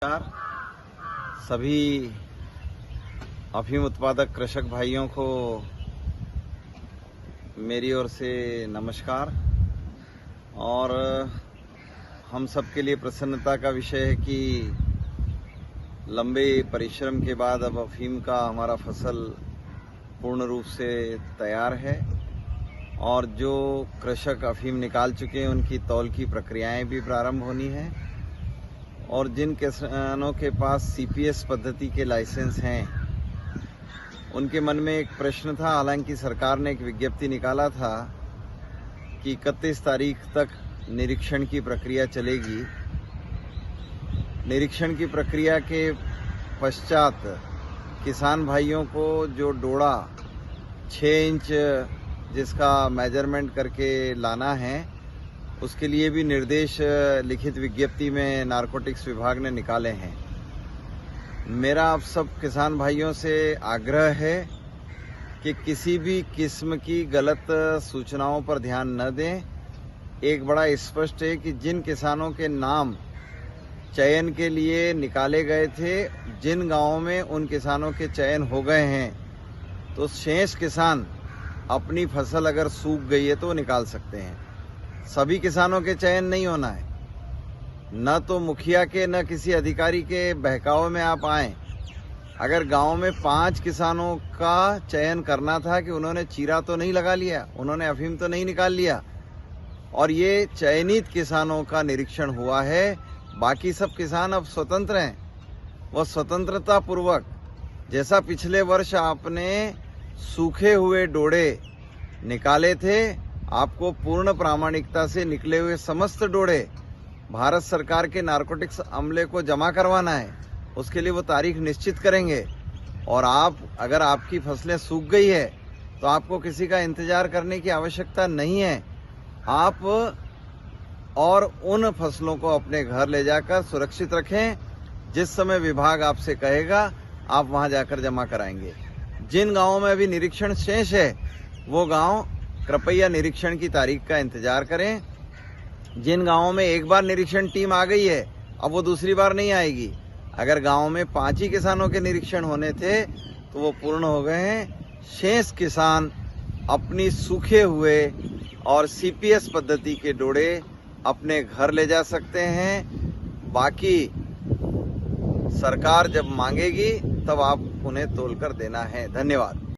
नमस्कार सभी अफीम उत्पादक कृषक भाइयों को मेरी ओर से नमस्कार। और हम सब के लिए प्रसन्नता का विषय है कि लंबे परिश्रम के बाद अब अफीम का हमारा फसल पूर्ण रूप से तैयार है और जो कृषक अफीम निकाल चुके हैं उनकी तौल की प्रक्रियाएं भी प्रारंभ होनी है। और जिन किसानों के पास सीपीएस पद्धति के लाइसेंस हैं उनके मन में एक प्रश्न था, हालांकि सरकार ने एक विज्ञप्ति निकाला था कि 31 तारीख तक निरीक्षण की प्रक्रिया चलेगी। निरीक्षण की प्रक्रिया के पश्चात किसान भाइयों को जो डोड़ा 6 इंच जिसका मेजरमेंट करके लाना है उसके लिए भी निर्देश लिखित विज्ञप्ति में नारकोटिक्स विभाग ने निकाले हैं। मेरा आप सब किसान भाइयों से आग्रह है कि किसी भी किस्म की गलत सूचनाओं पर ध्यान न दें। एक बड़ा स्पष्ट है कि जिन किसानों के नाम चयन के लिए निकाले गए थे, जिन गांवों में उन किसानों के चयन हो गए हैं, तो शेष किसान अपनी फसल अगर सूख गई है तो निकाल सकते हैं। सभी किसानों के चयन नहीं होना है, न तो मुखिया के न किसी अधिकारी के बहकावे में आप आए। अगर गांव में 5 किसानों का चयन करना था कि उन्होंने चीरा तो नहीं लगा लिया, उन्होंने अफीम तो नहीं निकाल लिया, और ये चयनित किसानों का निरीक्षण हुआ है। बाकी सब किसान अब स्वतंत्र हैं। वह स्वतंत्रता पूर्वक, जैसा पिछले वर्ष आपने सूखे हुए डोड़े निकाले थे, आपको पूर्ण प्रामाणिकता से निकले हुए समस्त डोड़े भारत सरकार के नारकोटिक्स अमले को जमा करवाना है। उसके लिए वो तारीख निश्चित करेंगे। और आप, अगर आपकी फसलें सूख गई है तो आपको किसी का इंतजार करने की आवश्यकता नहीं है। आप और उन फसलों को अपने घर ले जाकर सुरक्षित रखें। जिस समय विभाग आपसे कहेगा आप वहां जाकर जमा कराएंगे। जिन गांवों में अभी निरीक्षण शेष है वो गांव कृपया निरीक्षण की तारीख का इंतजार करें। जिन गांवों में एक बार निरीक्षण टीम आ गई है अब वो दूसरी बार नहीं आएगी। अगर गांव में 5 ही किसानों के निरीक्षण होने थे तो वो पूर्ण हो गए हैं। शेष किसान अपनी सूखे हुए और सीपीएस पद्धति के डोड़े अपने घर ले जा सकते हैं। बाकी सरकार जब मांगेगी तब आप उन्हें तोलकर देना है। धन्यवाद।